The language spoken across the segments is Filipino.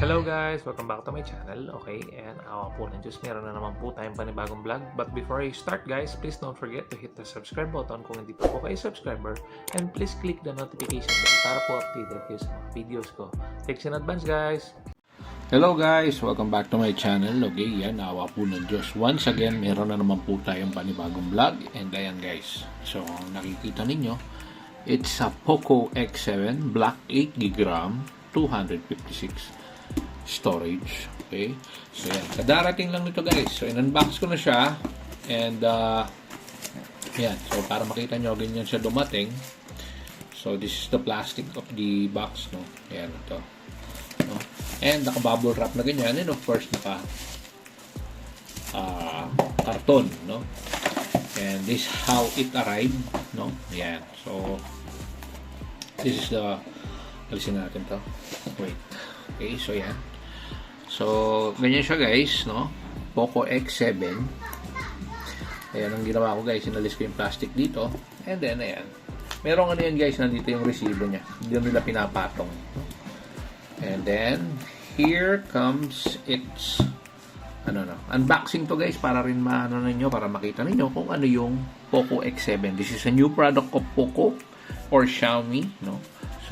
Hello guys! Welcome back to my channel. Okay, and awa po ng Diyos, meron na naman po tayong panibagong vlog. But before I start guys, please don't forget to hit the subscribe button kung hindi pa po kayo subscriber. And please click the notification bell para po updated kayo sa mga videos ko. Thanks in advance guys! Hello guys! Welcome back to my channel. Okay, yan, awa po ng Diyos. Once again, meron na naman po tayong panibagong vlog. And ayan guys, so nakikita ninyo, it's a Poco X7 Black 8GB RAM, 256 storage. Okay, so yan, kadarating lang nito guys. So in-unbox ko na siya. And yan, so para makita nyo, ganyan siya dumating. So this is the plastic of the box, no? Ayan, ito, no? And naka-bubble wrap na ganyan. And of course, naka karton, no? And this is how it arrived, no? Ayan, so this is the, alisin natin to. Wait. Okay, so yan. So, ganyan siya guys, no? Poco X7. Ayan ang ginawa ko guys, inalis ko yung plastic dito. And then, ayan. Merong ano yan guys, nandito yung resibo niya. Hindi nila pinapatong. And then, here comes its unboxing to guys, para rin maano ninyo, para makita ninyo kung ano yung Poco X7. This is a new product of Poco or Xiaomi, no?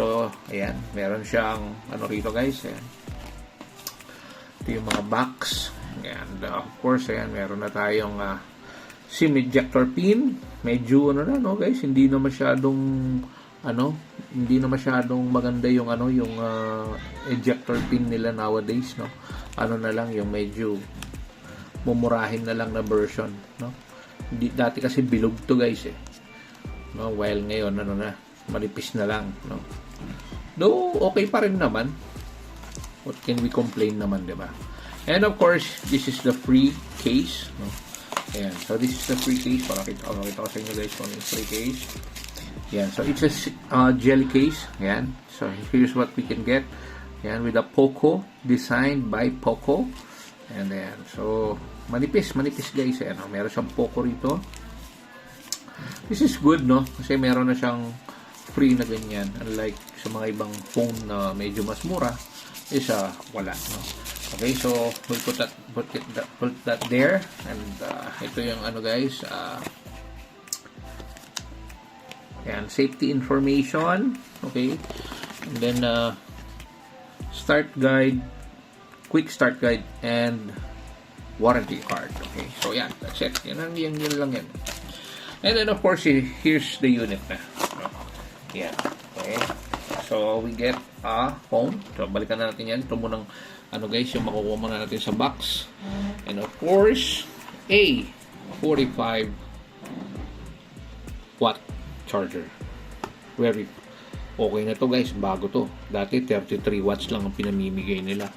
So, ayan, meron siyang ano rito guys, ayan. Ito yung mga box. And of course, ayan, meron na tayong SIM ejector pin. Medyo ano na, no guys, hindi na masyadong maganda yung yung ejector pin nila nowadays, no. Ano na lang yung medyo mumurahin na lang na version, no. Dati kasi bilog to guys, no, while ngayon manipis na lang, no. Though okay pa rin naman. What can we complain naman, di ba? And of course, this is the free case, no? Ayan, so this is the free case. Pakita ko sa inyo guys kung yung free case. Ayan, so it's a jelly case. Ayan, so here's what we can get. Ayan, with a Poco, designed by Poco. And ayan, so manipis guys. Ayan, meron siyang Poco rito. This is good, no? Kasi meron na siyang free na ganyan. Unlike sa mga ibang phone na medyo mas mura, is wala, no? Okay, so we'll put that there. And ito yung guys, and safety information. Okay, and then start guide, quick start guide, and warranty card. Okay, so yeah, that's it. Yan lang yan. And then of course, here's the unit na. Yeah. Okay. So we get a phone. So balikan na natin yan. Ito munang guys, yung makukuha muna natin sa box. And of course, a 45 watt charger. Very okay na to guys. Bago to. Dati 33 watts lang ang pinamimigay nila.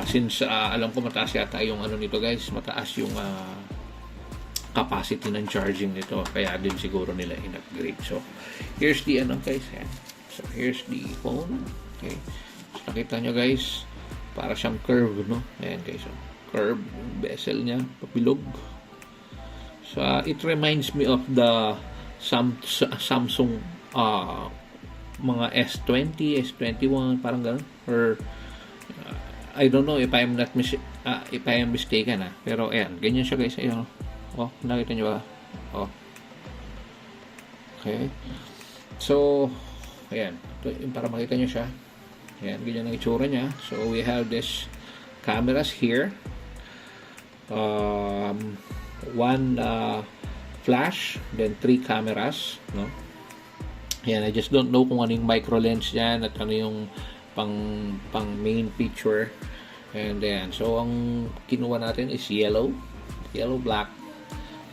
Since alam ko mataas yata yung nito guys. Mataas yung capacity ng charging nito, kaya din siguro nila in-upgrade. So here's the guys, yan. So here's the phone. Okay, so nakita nyo guys, para siyang curve, no? Ayan guys, so curve bezel niya, papilog. So it reminds me of the Samsung mga S20, S21, parang gano'n, or I don't know if I am mistaken, pero ayan, ganyan siya guys. Ayan, oh, nakita nyo ba? Oh. Okay. So, ayan. Ito, para makita nyo siya. Ayan, ganyan ang itsura niya. So, we have this cameras here. One flash, then 3 cameras, no? Ayan, I just don't know kung anong micro lens yan at ano yung pang main feature. And ayan, so ang kinuha natin is yellow black.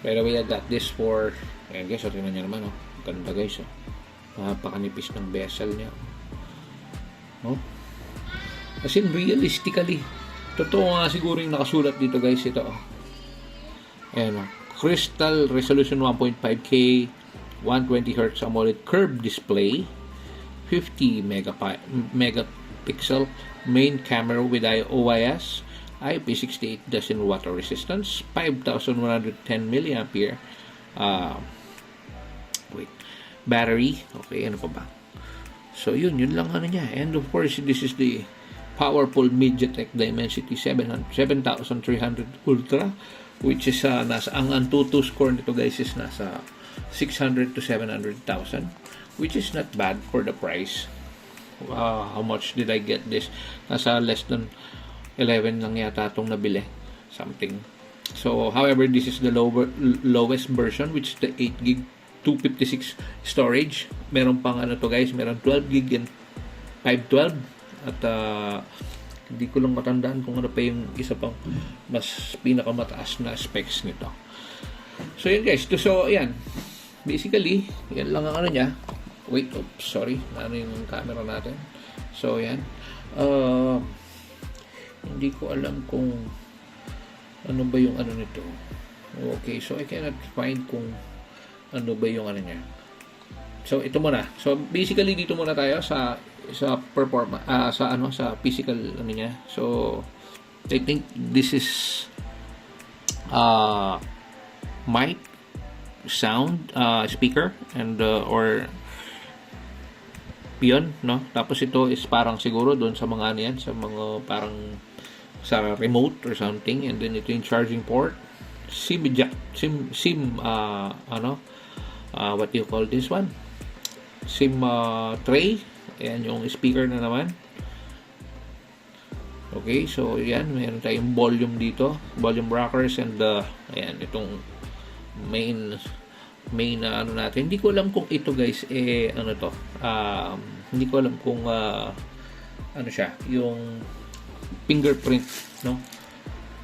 By the way, I got this for, ayan guys, so tingnan nyo naman, ganda guys, napakanipis ng bezel niya, as in realistically, totoo nga siguro yung nakasulat dito guys, ito, ayan, crystal resolution 1.5K, 120Hz AMOLED curved display, 50 megapixel main camera with OIS, IP68 doesn't water resistance, 5,110 milliampere battery. Okay, ano pa ba? So yun lang ano niya. And of course, this is the powerful MediaTek Dimensity 7300 Ultra, which is nasa ang Antutu score nito guys is nasa 600 to 700,000, which is not bad for the price. How much did I get this? Nasa less than 11 lang yata itong nabili, something. So however, this is the lowest version, which is the 8 gig 256 storage. Meron pang ano to guys, meron 12 gig and 512, at hindi ko lang matandaan kung ano pa yung isa pang mas pinakamataas na specs nito. So yun guys, so yan, basically yan lang ang ano niya. Wait, oops, sorry, ano yung camera natin. So yan, hindi ko alam kung ano ba yung ano nito. Okay, so I cannot find kung ano ba yung ano niya. So ito muna. So basically dito muna tayo sa performance, sa physical ano niya. So I think this is mic, sound, speaker, and or yun, no? Tapos ito is parang siguro doon sa mga ano yan, sa mga parang sa remote or something, and then ito yung charging port, SIM jack, what do you call this one? SIM tray. Ayan yung speaker na naman. Okay, so yan, mayroon tayong volume dito, volume rockers, and ayan, itong main ano natin. Hindi ko alam kung ito guys ano to, hindi ko alam kung ano siya, yung fingerprint, no?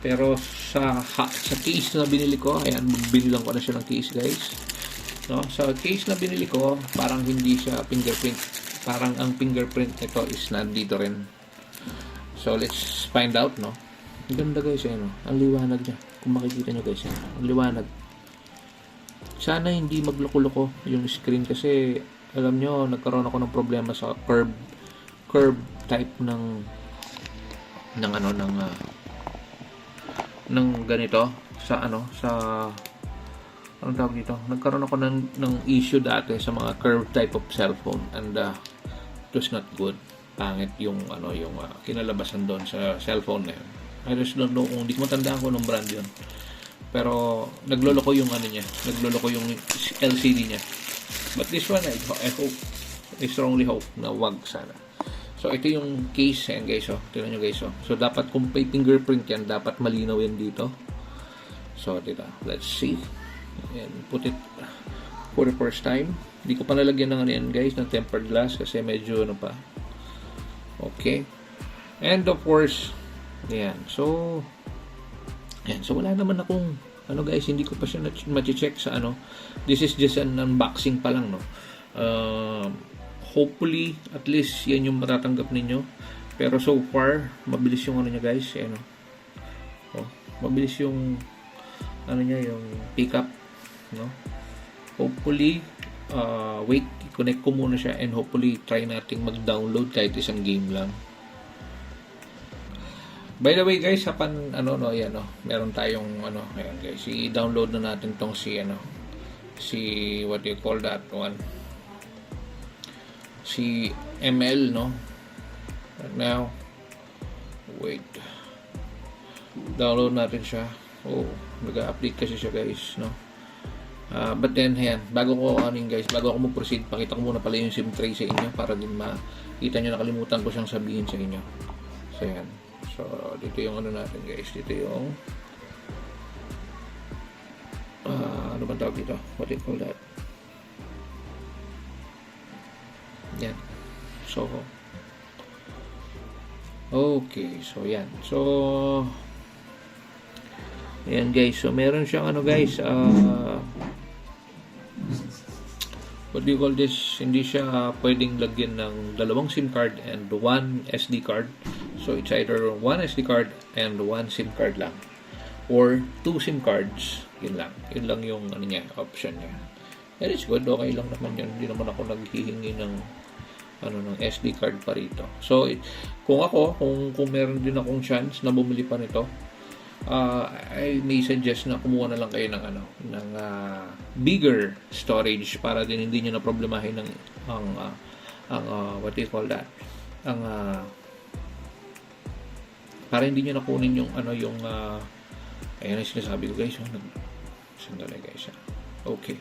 Pero sa case na binili ko, ayan, binilang ko na siya ng case guys, no? Sa case na binili ko, parang hindi siya fingerprint. Parang ang fingerprint nito is nandito rin. So let's find out, no? Ang ganda guys, no? Ang liwanag niya. Kung makikita nyo guys, ang liwanag. Sana hindi magloko-loko yung screen, kasi alam nyo, nagkaroon ako ng problema sa curve type ng ganito sa anong tawag dito? Nagkaroon ako ng issue dati sa mga curve type of cellphone, and it was not good. Pangit yung kinalabasan doon sa cellphone na yun. I just don't know, hindi ko matandaan ko ng brand yun. Pero nagloloko yung nagloloko yung LCD niya. But this one, I strongly hope na wag sana. So ito yung case yan guys, tingnan nyo guys, so dapat kung may fingerprint yan, dapat malinaw yan dito. So dito, let's see. And put it for the first time. Hindi ko pa nalagyan ng ano yan guys, ng tempered glass, kasi medyo ano pa. Okay. And of course, yan. So wala naman akong ano guys, hindi ko pa siya ma-check sa ano. This is just an unboxing pa lang, no. Hopefully at least yan yung matatanggap ninyo. Pero so far, mabilis yung ano niya guys, ano. Mabilis yung ano niya, yung pick up, no. Hopefully wait, i-connect ko muna siya, and hopefully try nating mag-download kahit isang game lang. By the way guys, ayan, meron tayong ayan guys, i-download na natin tong si what do you call that one, si ML, no. Right now, wait, download natin siya. Nag-update kasi siya guys, no. But then ayan, bago ako mag-proceed, pakita ko muna pala yung SIM tray sa inyo para din makita nyo, nakalimutan ko siyang sabihin sa inyo. So ayan, so dito yung natin guys, dito yung ano ba tawag dito, what do you call that, yan. So okay, so yan, so ayan guys, so meron siyang guys, what do you call this, hindi siya pwedeng lagyan ng dalawang SIM card and one SD card. So it's either one SD card and one SIM card lang, or two SIM cards. Yun lang yung option niya. And it's good, okay lang naman yun. Hindi naman ako naghihingi ng SD card pa rito. So kung meron din akong chance na bumili pa nito, I may suggest na kumuha na lang kayo ng bigger storage, para din hindi niyo na problemahin ang what do you call that, ang para hindi nyo nakunin yung ayan ang sinasabi ko guys. Sandali guys. Okay.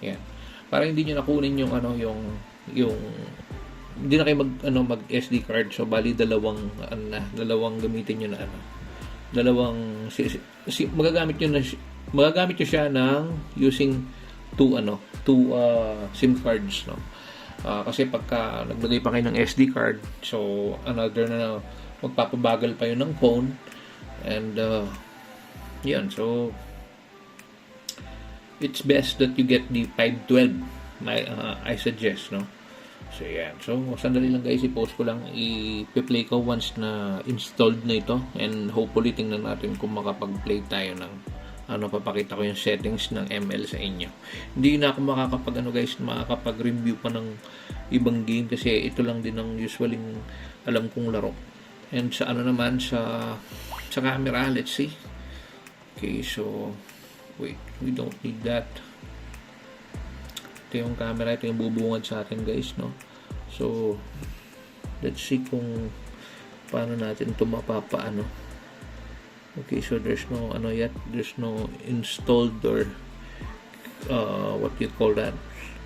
Yan. Para hindi nyo nakunin yung hindi na kayo mag SD card. So bali dalawang gamitin nyo na magagamit nyo siya ng using two SIM cards, no. Kasi pagka naglagay pa kayo ng SD card, so another na magpapabagal pa yun ng phone, and yan, so it's best that you get the 512. I suggest, no. So yan, so sandali lang guys, i-post ko lang, i-play ko once na installed na ito, and hopefully tingnan natin kung makapag-play tayo ng papakita ko yung settings ng ML sa inyo. Hindi na ako makakapag-review pa ng ibang game kasi ito lang din ang usually alam kong laro. And sa naman sa camera, let's see. Okay, so wait, we don't need that. Ito yung camera, ito yung bubungad sa atin guys, no. So let's see kung paano natin ito mapapaano. Okay, so there's no yet, there's no installed or what you call that.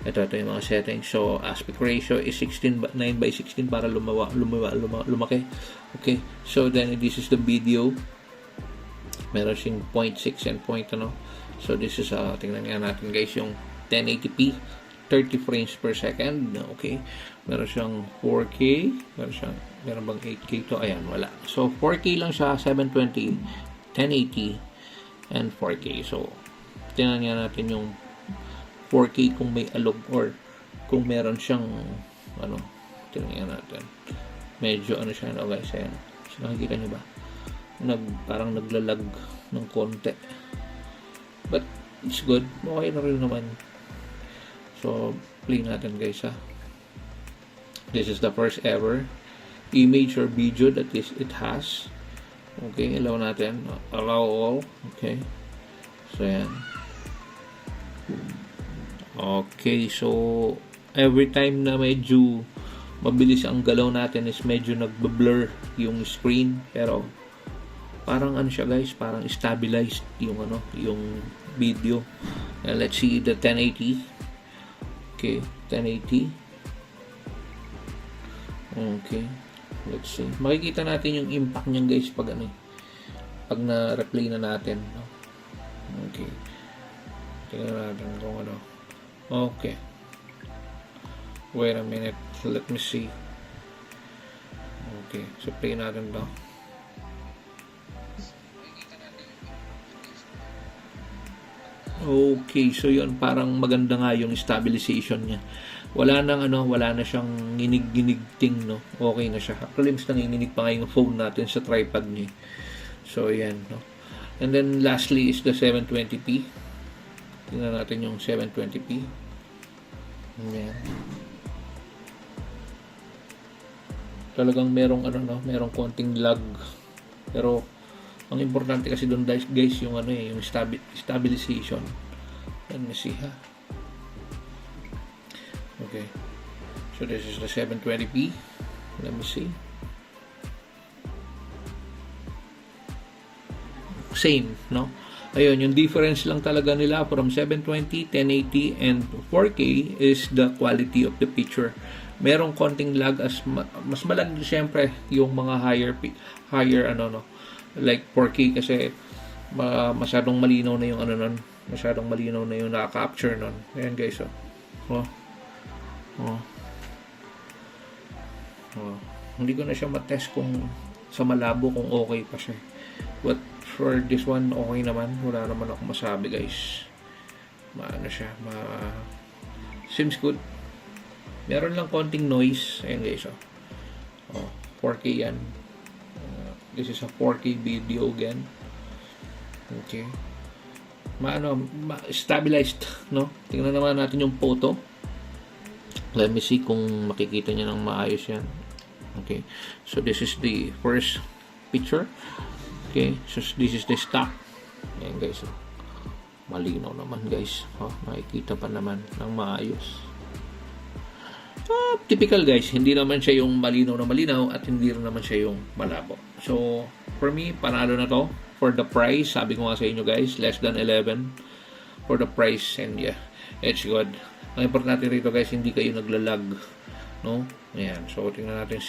Ito yung mga settings. So aspect ratio is 9:16 para lumaki. Okay, so then this is the video. Meron siyang 0.6 and so this is tingnan nga natin guys yung 1080p 30 frames per second. Okay, meron siyang 4K, meron bang 8K to? Ayan, wala. So 4K lang siya, 720, 1080 and 4K. So tingnan nga natin yung 4K kung may alog or kung meron siyang tingnan nga natin. Medyo siya guys, ayan. So, nakikita nyo ba? Parang naglalag ng konti. But it's good. Okay na rin naman. So play natin guys ha. This is the first ever image or video that it has. Okay, allow natin. Allow all. Okay. So yan. Okay, so every time na medyo mabilis ang galaw natin is medyo nagbe-blur yung screen, pero parang siya guys, parang stabilized yung yung video. And let's see the 1080. Okay, 1080. Okay, let's see. Makikita natin yung impact niyan guys pag pag na-replay na natin, no? Okay. Tingnan natin kung Okay. Wait a minute. Let me see. Okay, so play natin to. Okay, so yun, parang maganda nga yung stabilization niya. Wala na siyang ginig-ginig ting, no. Okay na siya. Actually, mas nanginginig pa nga yung phone natin sa tripod niya. So yan, no. And then lastly is the 720p. Tingnan natin yung 720p. Yan. Talagang merong merong konting lag. Pero ang importante kasi doon guys yung yung stabilization. Let me see ha. Okay. So this is the 720p. Let me see. Same, no? Ayun, yung difference lang talaga nila from 720, 1080 and 4K is the quality of the picture. Merong konting lag as mas malag syempre yung mga higher like 4K kasi masyadong malinaw na yung masyadong malinaw na yung naka-capture nun. Ayan guys, hindi ko na siya matest kung sa malabo kung okay pa siya. But for this one, okay naman. Wala naman ako masabi guys. Seems good. Meron lang konting noise. Ayan guys, 4K yan. This is a 4K video again. Okay. Stabilized, no? Tingnan naman natin yung photo. Let me see kung makikita niya ng maayos yan. Okay. So this is the first picture. Okay. So this is the stock. Ayan guys. Malinaw naman guys. Makikita pa naman ng maayos. Typical guys, hindi naman siya yung malinaw na malinaw at hindi rin naman siya yung malabo. So for me, panalo na to. For the price, sabi ko nga sa inyo guys, less than 11 for the price, and yeah, it's good. Ang importante rito guys, hindi kayo naglalag, no? Ayan, so tingnan natin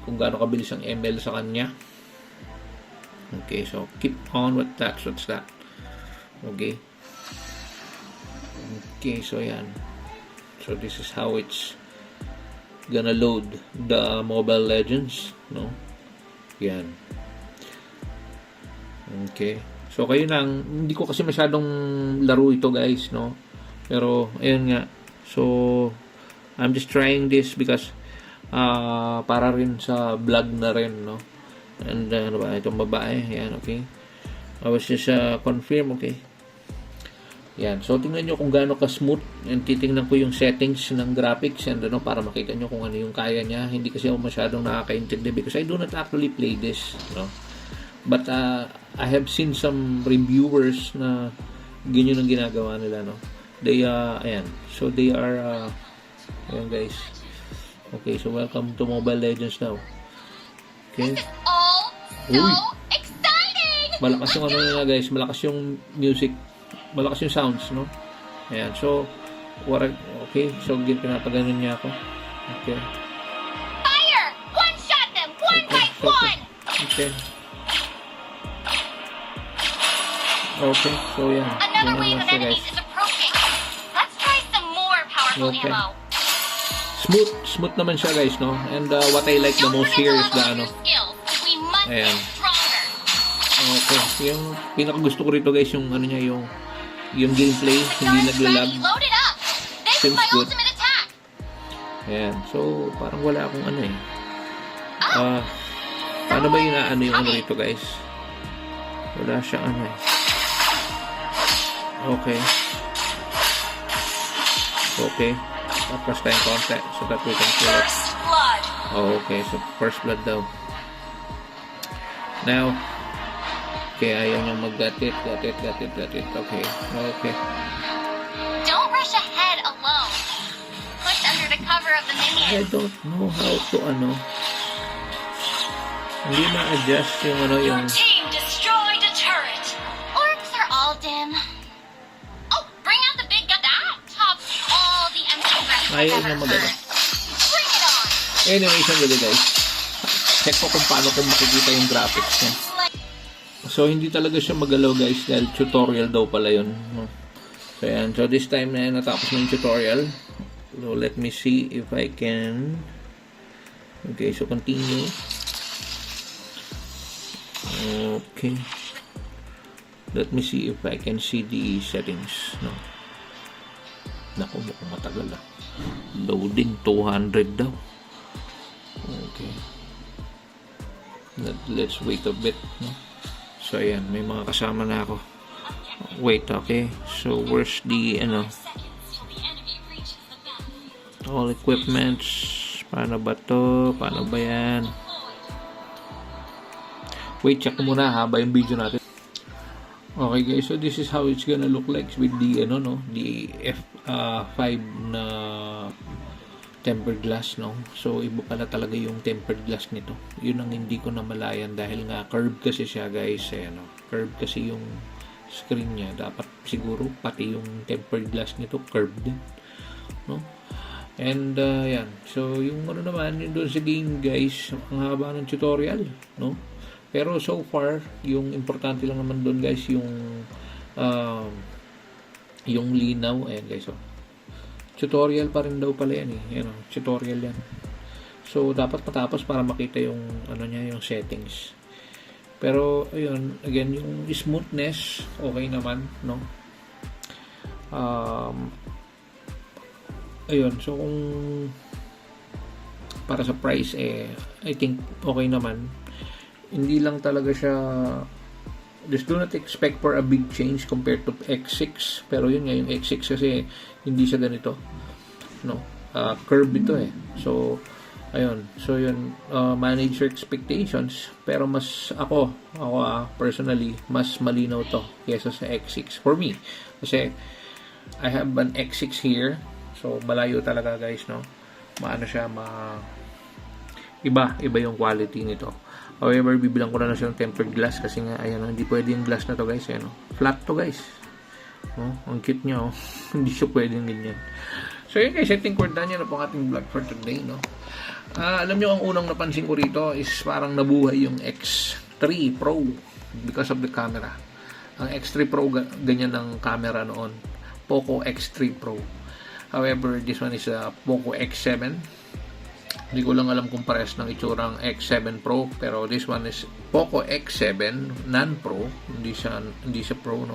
kung gaano kabilis ang ML sa kanya. Okay, so keep on with that. What's that? Okay. Okay, so ayan. So this is how it's gonna load the Mobile Legends, no? Yan. Okay. So kayo nang, hindi ko kasi masyadong laro ito guys, no? Pero ayun nga. So I'm just trying this because para rin sa vlog na rin, no? And ano ba itong babae? Yan, okay. I was just confirm, okay. Yan. So tingnan niyo kung gaano ka-smooth, and titingnan ko yung settings ng graphics and ano para makita niyo kung ano yung kaya niya. Hindi kasi ako masyadong nakakaintindi because I do not actually play this, no? But I have seen some reviewers na ganyan ang ginagawa nila, no? They ayan. So they are ayan guys. Okay, so welcome to Mobile Legends now. Okay. This is all so exciting. Malakas yung ano nila guys, malakas yung music, malakas yung sounds, no? Ayan. So okay, so pinapaganon niya ako. Okay. Fire! One shot them. One fight one. Okay. Okay, so yeah. Another wave of enemies is approaching. Let's try some more powerful Okay. ammo. Smooth naman siya guys, no? And what I like the Don't most forget here to is the level ano. up your skills. We must Ayan. get stronger. Okay, yung pinakagusto ko rito guys, yung ano niya, yung gameplay, hindi Charge naglalag. ready. Load it up. This is Seems my good. ultimate attack. Ayan, so parang wala akong ano eh. Paano ba yung yung ano rito guys? Wala siya ano eh. Okay. Okay. Tapos tayong konti so that we can kill it. First blood. Oh, okay. So, first blood daw. Now, okay, ayaw niyang mag-got it. Okay. Okay. Don't rush ahead alone. Push under the cover of the I minions. don't know how to, hindi ma-adjust yung, yung, Team destroyed a turret. Orcs are all dim. Oh, bring out the big gun. That tops all the empty threats I've ayaw ever niya mag-ano. heard. Bring it on. Anyway, sandali guys. Check ko kung paano ko makikita yung graphics niya. So, hindi talaga siya magalaw guys dahil tutorial daw pala yun. So, yan. So, this time na natapos na yung tutorial. So, let me see if I can. Okay, so continue. Okay. Let me see if I can see the settings. No. Naku, mukhang matagal ah. Loading 200 daw. Okay. Let's wait a bit. No? So, ayan. May mga kasama na ako. Wait, okay. So, where's the, all equipments. Paano ba to? Paano ba yan? Wait, check ko muna haba yung video natin. Okay guys, so this is how it's gonna look like with the, the F5 na tempered glass, no? So, iba pala talaga yung tempered glass nito. Yun ang hindi ko namalayan dahil nga curved kasi siya guys. Curved kasi yung screen niya. Dapat siguro pati yung tempered glass nito curved din, no? And yan. So, yung naman, yung doon sa game guys, ang haba ng tutorial, no? Pero so far, yung importante lang naman doon guys, yung linaw. Ayan guys, tutorial pa rin daw pala yan eh. Ayan, tutorial yan. So, dapat matapos para makita yung, yung settings. Pero, ayun, again, yung smoothness, okay naman, no? Ayun, so kung para sa price, I think okay naman. Hindi lang talaga siya, just do not expect for a big change compared to X6. Pero yun nga, yung X6 kasi hindi siya ganito, no? Curve ito eh. So, ayun. So, yun, manage your expectations. Pero mas, ako personally, mas malinaw to kesa sa X6 for me. Kasi, I have an X6 here. So, malayo talaga guys, no? Maano siya, iba yung quality nito. However, bibilang ko na lang siya ng tempered glass kasi nga, ayan, hindi pwede yung glass na to guys. Ayan, flat to guys. Ang cute niya, hindi siya pwedeng ganyan. So yun guys, I think we're done yan na po ang ating vlog for today, no? Alam nyo, ang unang napansin ko rito is parang nabuhay yung X3 Pro because of the camera. Ang X3 Pro, ganyan ang camera noon. Poco X3 Pro. However, this one is a Poco X7. Hindi ko lang alam kung pares ng itsurang X7 Pro, pero this one is Poco X7 non-Pro, hindi siya Pro, no.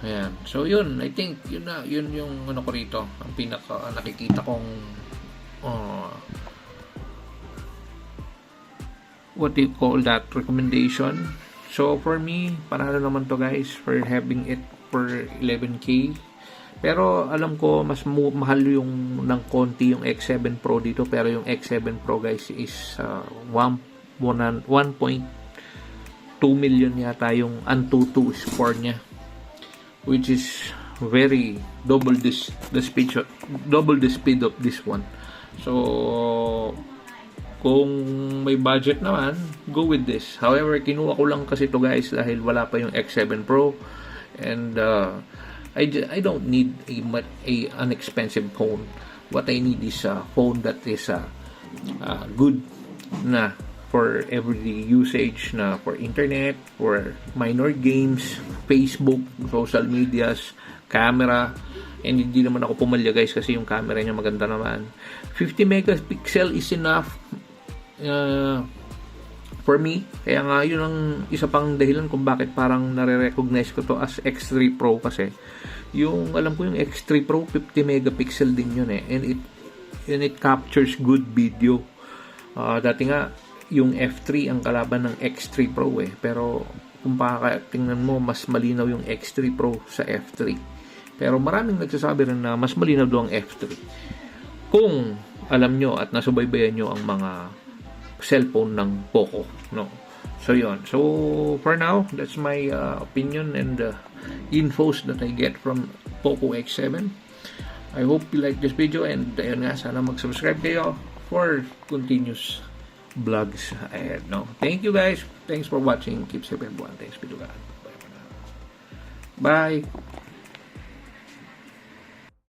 Ayan. So yun, I think yun yung ano ko rito, ang pinaka nakikita kong what do you call that, recommendation. So for me, panalo naman to guys for having it for 11K. Pero alam ko mas mahal yung ng konti yung X7 Pro dito, pero yung X7 Pro guys is 1.2 million yata yung Antutu score niya, which is very double the speed of this one. So kung may budget naman, go with this. However, kinuha ko lang kasi to guys dahil wala pa yung X7 Pro, and I don't need an expensive phone. What I need is a phone that is good na for everyday usage, na for internet, for minor games, Facebook, social medias, camera. And hindi naman ako pumalya guys kasi yung camera niya maganda naman. 50 megapixel is enough for me. Kaya nga yun ang isa pang dahilan kung bakit parang nare-recognize ko to as X3 Pro, kasi yung alam ko yung X3 Pro 50 megapixel din yun and it captures good video. Dati nga yung F3 ang kalaban ng X3 Pro pero kung tingnan mo, mas malinaw yung X3 Pro sa F3, pero maraming nagsasabi rin na mas malinaw daw ang F3 kung alam nyo at nasubaybayan nyo ang mga cellphone ng Poco, no? So yun. So for now, that's my opinion and infos that I get from Poco X7. I hope you like this video, and ayun nga, sana mag-subscribe kayo for continuous vlogs ahead, no? Thank you guys. Thanks for watching. Keep safe everyone. Thanks, Pidugan. Bye for now. Bye.